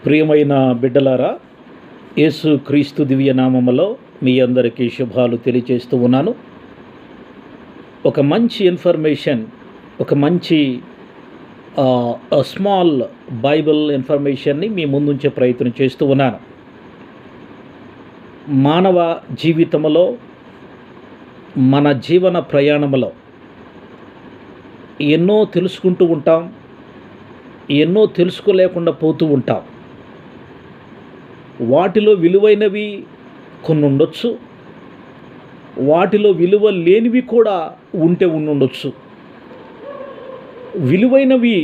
ప్రియమైన బిడ్డలారా, యేసు క్రీస్తు దివ్య నామములో మీ అందరికీ శుభాలు తెలియజేస్తూ ఉన్నాను. ఒక మంచి ఇన్ఫర్మేషన్, ఒక మంచి స్మాల్ బైబిల్ ఇన్ఫర్మేషన్ని మీ ముందుంచే ప్రయత్నం చేస్తూ ఉన్నాను. మానవ జీవితంలో, మన జీవన ప్రయాణంలో ఎన్నో తెలుసుకుంటూ ఉంటాం, ఎన్నో తెలుసుకోలేకుండా పోతూ ఉంటాం. వాటిలో విలువైనవి కొన్ని ఉండొచ్చు, వాటిలో విలువ లేనివి కూడా ఉండొచ్చు. విలువైనవి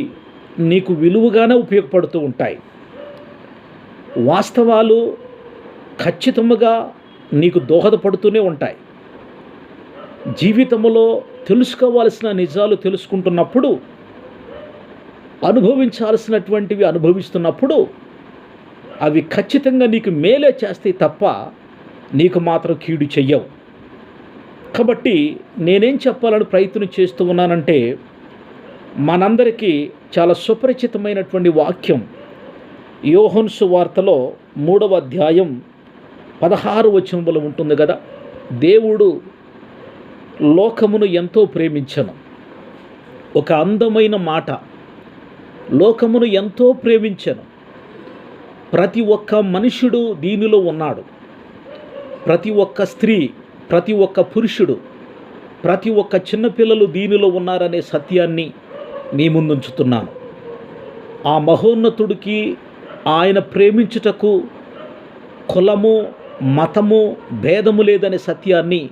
నీకు విలువగానే ఉపయోగపడుతూ ఉంటాయి. వాస్తవాలు ఖచ్చితంగా నీకు దోహదపడుతూనే ఉంటాయి. జీవితంలో తెలుసుకోవాల్సిన నిజాలు తెలుసుకుంటున్నప్పుడు, అనుభవించాల్సినటువంటివి అనుభవిస్తున్నప్పుడు అవి ఖచ్చితంగా నీకు మేలే చేస్తాయి తప్ప నీకు మాత్రం కీడు చెయ్యవు. కాబట్టి నేనేం చెప్పాలని ప్రయత్నం చేస్తూ ఉన్నానంటే, మనందరికీ చాలా సుపరిచితమైనటువంటి వాక్యం యోహాను సువార్తలో 3వ అధ్యాయం 16వ వచనంలో ఉంటుంది కదా. దేవుడు లోకమును ఎంతో ప్రేమించెను. ఒక అందమైన మాట, లోకమును ఎంతో ప్రేమించెను. ప్రతి ఒక్క మనుషుడు దీనిలో ఉన్నాడు. ప్రతి ఒక్క స్త్రీ, ప్రతి ఒక్క పురుషుడు, ప్రతి ఒక్క చిన్నపిల్లలు దీనిలో ఉన్నారనే సత్యాన్ని మీ ముందుంచుతున్నాను. ఆ మహోన్నతుడికి ఆయన ప్రేమించుటకు కులము, మతము, భేదము లేదనే సత్యాన్ని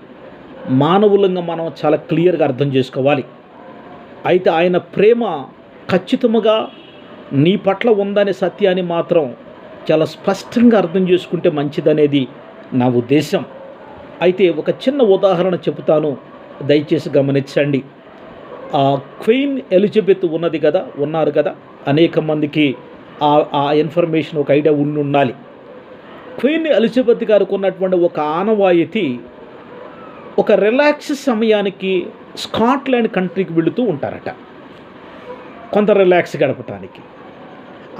మానవులంగా మనం చాలా క్లియర్గా అర్థం చేసుకోవాలి. అయితే ఆయన ప్రేమ ఖచ్చితముగా నీ పట్ల ఉందనే సత్యాన్ని మాత్రం చాలా స్పష్టంగా అర్థం చేసుకుంటే మంచిదనేది నా ఉద్దేశం. అయితే ఒక చిన్న ఉదాహరణ చెబుతాను, దయచేసి గమనించండి. క్వీన్ ఎలిజబెత్ ఉన్నారు కదా, అనేక మందికి ఆ ఇన్ఫర్మేషన్ ఒక ఐడియా ఉండాలి. క్వీన్ ఎలిజబెత్ గారికి ఉన్నటువంటి ఒక ఆనవాయితీ, ఒక రిలాక్స్ సమయానికి స్కాట్లాండ్ కంట్రీకి వెళుతూ ఉంటారట, కొంత రిలాక్స్ గడపటానికి.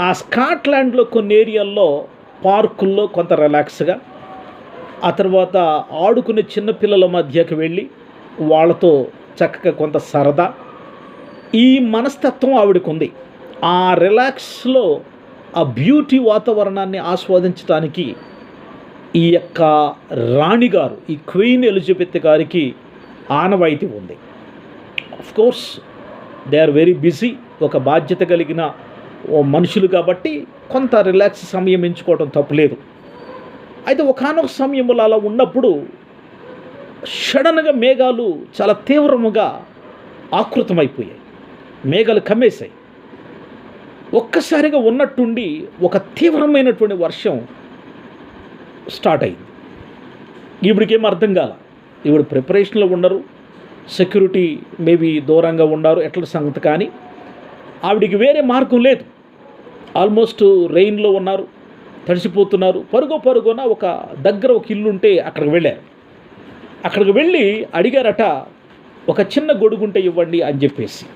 ఆ స్కాట్లాండ్లో కొన్ని ఏరియాల్లో పార్కుల్లో కొంత రిలాక్స్గా, ఆ తర్వాత ఆడుకునే చిన్నపిల్లల మధ్యకి వెళ్ళి వాళ్ళతో చక్కగా కొంత సరదా, ఈ మనస్తత్వం ఆవిడకు ఉంది. ఆ రిలాక్స్లో ఆ బ్యూటీ వాతావరణాన్ని ఆస్వాదించడానికి ఈ యొక్క రాణిగారు, ఈ క్వీన్ ఎలిజబెత్ గారికి ఆనవాయితీ ఉంది. Of course they are very busy, ఒక బాధ్యత కలిగిన మనుషులు కాబట్టి కొంత రిలాక్స్ సమయం ఎంచుకోవడం తప్పులేదు. అయితే ఒకానొక సమయంలో అలా ఉన్నప్పుడు సడన్గా మేఘాలు చాలా తీవ్రముగా ఆకృతమైపోయాయి, మేఘాలు కమ్మేశాయి. ఒక్కసారిగా ఉన్నట్టుండి ఒక తీవ్రమైనటువంటి వర్షం స్టార్ట్ అయింది. ఈవిడికేం అర్థం కాల. ఈవిడ ప్రిపరేషన్లో ఉండరు, సెక్యూరిటీ మేబీ దూరంగా ఉండారు, ఎట్ల సంగతి. కానీ ఆవిడికి వేరే మార్గం లేదు. ఆల్మోస్ట్ రెయిన్లో ఉన్నారు, తడిసిపోతున్నారు. పరుగున ఒక దగ్గర ఒక ఇల్లు ఉంటే అక్కడికి వెళ్ళారు. అక్కడికి వెళ్ళి అడిగారట, ఒక చిన్న గొడుగుంటే ఇవ్వండి అని చెప్పేసి.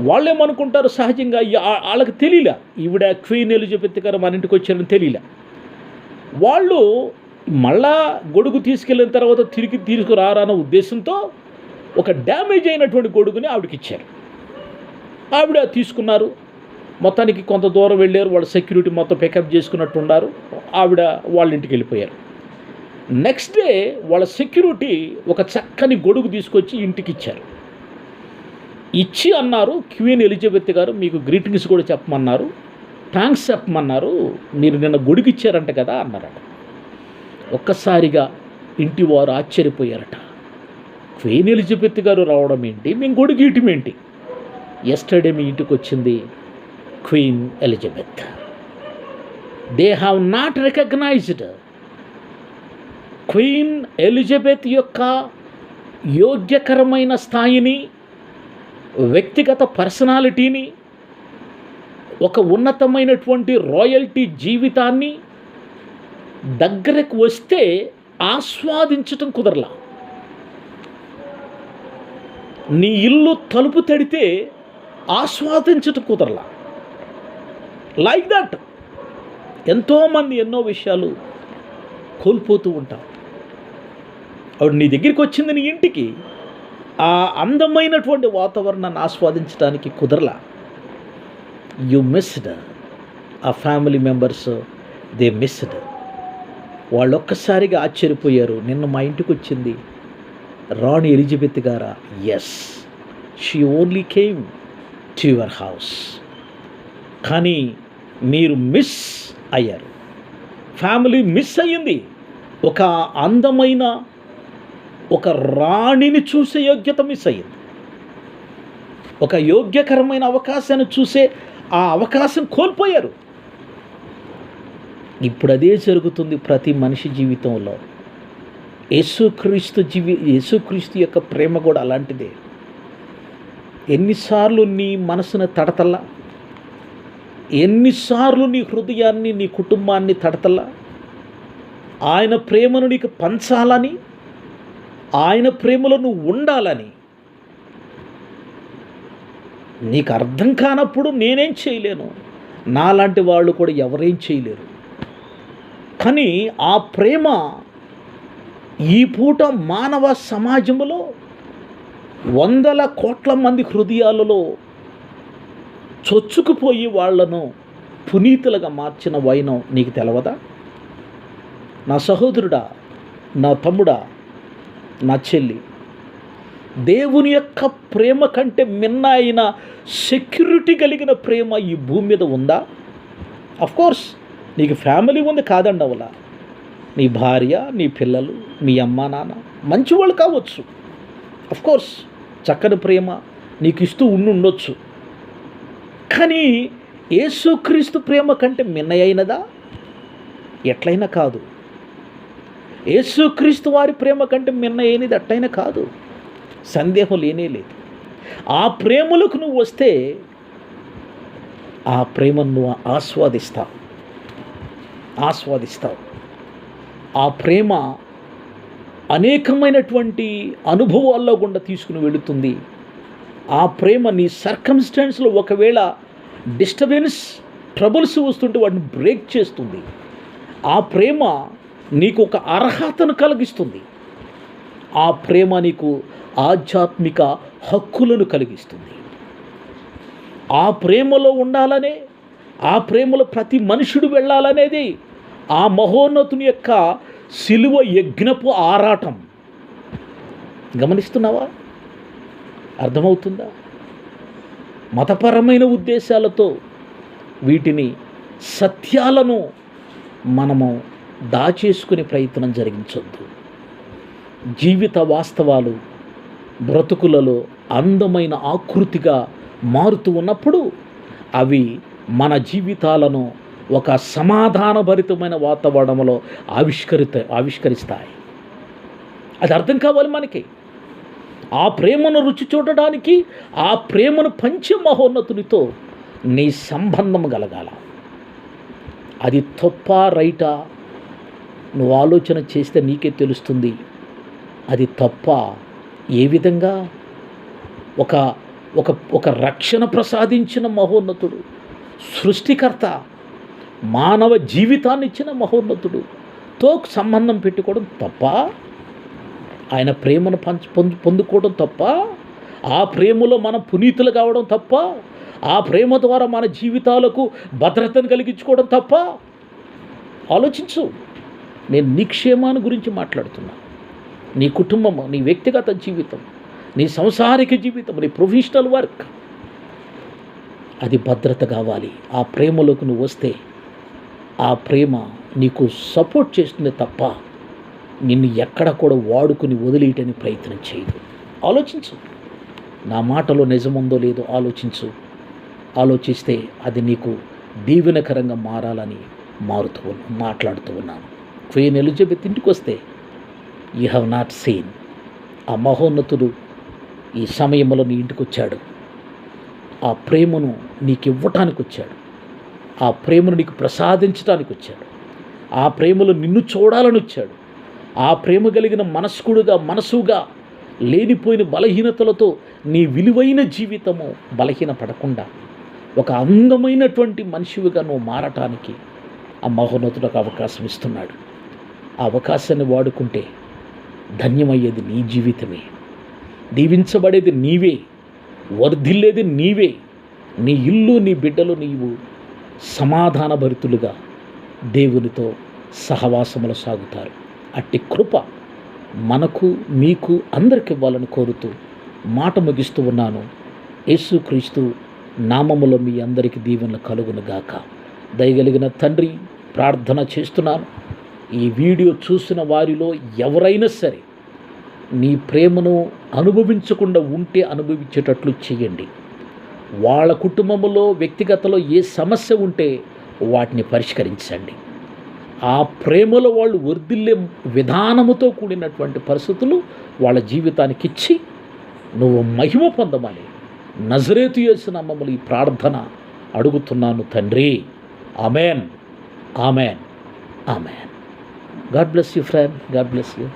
వాళ్ళేమనుకుంటారు, సహజంగా వాళ్ళకి తెలియలే ఈవిడ క్వీన్ ఎలిజబెత్ గారు మన ఇంటికి వచ్చారని తెలియలే. వాళ్ళు మళ్ళా గొడుగు తీసుకెళ్ళిన తర్వాత తిరిగి తీసుకురారన్న ఉద్దేశంతో ఒక డ్యామేజ్ అయినటువంటి గొడుగుని ఆవిడకి ఇచ్చారు. ఆవిడ తీసుకున్నారు. మొత్తానికి కొంత దూరం వెళ్ళారు. వాళ్ళ సెక్యూరిటీ మొత్తం పికప్ చేసుకున్నట్టున్నారు. ఆవిడ వాళ్ళ ఇంటికి వెళ్ళిపోయారు. నెక్స్ట్ డే వాళ్ళ సెక్యూరిటీ ఒక చక్కని గొడుగు తీసుకొచ్చి ఇంటికి ఇచ్చారు. ఇచ్చి అన్నారు, క్వీన్ ఎలిజబెత్ గారు మీకు గ్రీటింగ్స్ కూడా చెప్పమన్నారు, థ్యాంక్స్ చెప్పమన్నారు, మీరు నిన్న గొడుగు ఇచ్చారంట కదా అన్నారట. ఒక్కసారిగా ఇంటి వారు ఆశ్చర్యపోయారట. క్వీన్ ఎలిజబెత్ గారు రావడం ఏంటి, మేము గొడుగు ఇయటం ఏంటి? ఎస్టర్డే మీ ఇంటికి వచ్చింది queen Elizabeth. They have not recognised queen Elizabeth యొక్క యోగ్యకరమైన స్థాయిని, వ్యక్తిగత పర్సనాలిటీని, ఒక ఉన్నతమైనటువంటి రాయల్టీ జీవితాన్ని దగ్గరకు వస్తే ఆస్వాదించటం కుదరలా. నీ ఇల్లు తలుపు తడితే ఆస్వాదించటం కుదరలా. లైక్ దట్ ఎంతోమంది ఎన్నో విషయాలు కోల్పోతూ ఉంటాం. ఆవిడ నీ దగ్గరికి వచ్చింది, నీ ఇంటికి ఆ అందమైనటువంటి వాతావరణాన్ని ఆస్వాదించడానికి కుదరలా. You missed. ఆ ఫ్యామిలీ మెంబర్స్ దే మిస్డ్. వాళ్ళు ఒక్కసారిగా ఆశ్చర్యపోయారు. నిన్న మా ఇంటికి వచ్చింది రాణి ఎలిజబెత్ గారా? Yes, she only came to your house. కానీ మీరు మిస్ అయ్యారు. ఫ్యామిలీ మిస్ అయ్యింది. ఒక అందమైన ఒక రాణిని చూసే యోగ్యత మిస్ అయ్యింది. ఒక యోగ్యకరమైన అవకాశాన్ని చూసే ఆ అవకాశం కోల్పోయారు. ఇప్పుడు అదే జరుగుతుంది ప్రతి మనిషి జీవితంలో. యేసుక్రీస్తు యొక్క ప్రేమ కూడా అలాంటిదే. ఎన్నిసార్లు నీ మనసును తడతల్లా, ఎన్నిసార్లు నీ హృదయాన్ని, నీ కుటుంబాన్ని తడతల్లా. ఆయన ప్రేమను నీకు పంచాలని, ఆయన ప్రేమలో నువ్వు ఉండాలని నీకు అర్థం కానప్పుడు నేనేం చేయలేను, నాలాంటి వాళ్ళు కూడా ఎవరేం చేయలేరు. కానీ ఆ ప్రేమ ఈ పూట మానవ సమాజంలో వందల కోట్ల మంది హృదయాలలో చొచ్చుకుపోయి వాళ్లను పునీతులుగా మార్చిన వైనం నీకు తెలవదా? నా సహోదరుడా, నా తమ్ముడా, నా చెల్లి, దేవుని యొక్క ప్రేమ కంటే మిన్న అయిన సెక్యూరిటీ కలిగిన ప్రేమ ఈ భూమి మీద ఉందా? అఫ్కోర్స్ నీకు ఫ్యామిలీ ఉంది, కాదండి. అవలా నీ భార్య, నీ పిల్లలు, మీ అమ్మ నాన్న మంచివాళ్ళు కావచ్చు. అఫ్కోర్స్ చక్కని ప్రేమ నీకు ఇస్తూ ఉండొచ్చు. కానీ యేసుక్రీస్తు ప్రేమ కంటే మిన్న అయినదా? ఎట్లయినా కాదు. యేసుక్రీస్తు వారి ప్రేమ కంటే మిన్న అయినది అట్లయినా కాదు, సందేహం లేనే లేదు. ఆ ప్రేమలకు నువ్వు వస్తే ఆ ప్రేమను నువ్వు ఆస్వాదిస్తావు. ఆ ప్రేమ అనేకమైనటువంటి అనుభవాల్లో గుండా తీసుకుని వెళుతుంది. ఆ ప్రేమ నీ సర్కమ్స్టాన్స్లో ఒకవేళ డిస్టర్బెన్స్, ట్రబుల్స్ వస్తుంటే వాటిని బ్రేక్ చేస్తుంది. ఆ ప్రేమ నీకు ఒక అర్హతను కలిగిస్తుంది. ఆ ప్రేమ నీకు ఆధ్యాత్మిక హక్కులను కలిగిస్తుంది. ఆ ప్రేమలో ఉండాలనే, ఆ ప్రేమలో ప్రతి మనుషుడు వెళ్ళాలనేది ఆ మహోన్నతుని యొక్క శిలువ యజ్ఞపు ఆరాటం. గమనిస్తున్నావా? అర్థమవుతుందా? మతపరమైన ఉద్దేశాలతో వీటిని, సత్యాలను మనము దాచేసుకునే ప్రయత్నం జరిగించొద్దు. జీవిత వాస్తవాలు బ్రతుకులలో అందమైన ఆకృతిగా మారుతూ ఉన్నప్పుడు అవి మన జీవితాలను ఒక సమాధానభరితమైన వాతావరణంలో ఆవిష్కరిస్తాయి. అది అర్థం కావాలి మనకి. ఆ ప్రేమను రుచి చూడడానికి, ఆ ప్రేమను పంచే మహోన్నతునితో నీ సంబంధం కలగాల. అది తప్పా రైటా నువ్వు ఆలోచన చేస్తే నీకే తెలుస్తుంది. అది తప్ప. ఏ విధంగా ఒక రక్షణ ప్రసాదించిన మహోన్నతుడు, సృష్టికర్త, మానవ జీవితాన్ని ఇచ్చిన మహోన్నతుడుతో సంబంధం పెట్టుకోవడం తప్ప? ఆయన ప్రేమను పొందుకోవడం తప్ప? ఆ ప్రేమలో మనం పునీతులు కావడం తప్ప? ఆ ప్రేమ ద్వారా మన జీవితాలకు భద్రతను కలిగించుకోవడం తప్ప? ఆలోచించు. నేను నీ క్షేమాన్ని గురించి మాట్లాడుతున్నా. నీ కుటుంబము, నీ వ్యక్తిగత జీవితం, నీ సంసారిక జీవితం, నీ ప్రొఫెషనల్ వర్క్, అది భద్రత కావాలి. ఆ ప్రేమలోకి నువ్వు వస్తే ఆ ప్రేమ నీకు సపోర్ట్ చేస్తుంది తప్ప నిన్ను ఎక్కడ కూడా వాడుకుని వదిలేయటానికి ప్రయత్నం చేయదు. ఆలోచించు. నా మాటలో నిజముందో లేదో ఆలోచించు. ఆలోచిస్తే అది నీకు దీవెనకరంగా మారాలని మాట్లాడుతూ ఉన్నాను. క్వీన్ ఎలిజబెత్ ఇంటికి వస్తే యూ హ్యావ్ నాట్ సీన్. ఆ మహోన్నతుడు ఈ సమయంలో నీ ఇంటికి వచ్చాడు. ఆ ప్రేమను నీకు ఇవ్వటానికి వచ్చాడు. ఆ ప్రేమను నీకు ప్రసాదించడానికి వచ్చాడు. ఆ ప్రేమలో నిన్ను చూడాలని వచ్చాడు. ఆ ప్రేమ కలిగిన మనసుగా లేనిపోయిన బలహీనతలతో నీ విలువైన జీవితము బలహీనపడకుండా ఒక అందమైనటువంటి మనిషివిగా నువ్వు మారటానికి ఆ మహోన్నతుడికి అవకాశం ఇస్తున్నాడు. ఆ అవకాశాన్ని వాడుకుంటే ధన్యమయ్యేది నీ జీవితమే, దీవించబడేది నీవే, వర్ధిల్లేది నీవే. నీ ఇల్లు, నీ బిడ్డలు, నీవు సమాధానభరితులుగా దేవునితో సహవాసములు సాగుతారు. అట్టి కృప మనకు, మీకు అందరికి ఇవ్వాలని కోరుతూ మాట ముగిస్తూ ఉన్నాను. యేసుక్రీస్తు నామములో మీ అందరికీ దీవెనలు కలుగునుగాక. దయగలిగిన తండ్రి, ప్రార్థన చేస్తున్నాను, ఈ వీడియో చూసిన వారిలో ఎవరైనా సరే నీ ప్రేమను అనుభవించకుండా ఉంటే అనుభవించేటట్లు చేయండి. వాళ్ళ కుటుంబంలో, వ్యక్తిగతలో ఏ సమస్య ఉంటే వాటిని పరిష్కరించండి. ఆ ప్రేమలో వాళ్ళు వర్ధిల్లే విధానముతో కూడినటువంటి పరిస్థితులు వాళ్ళ జీవితానికి ఇచ్చి నువ్వు మహిమ పొందమని నజరేతు యేసు నామములో ఈ ప్రార్థన అడుగుతున్నాను తండ్రి. Amen, amen, amen. God bless you friend. God bless you.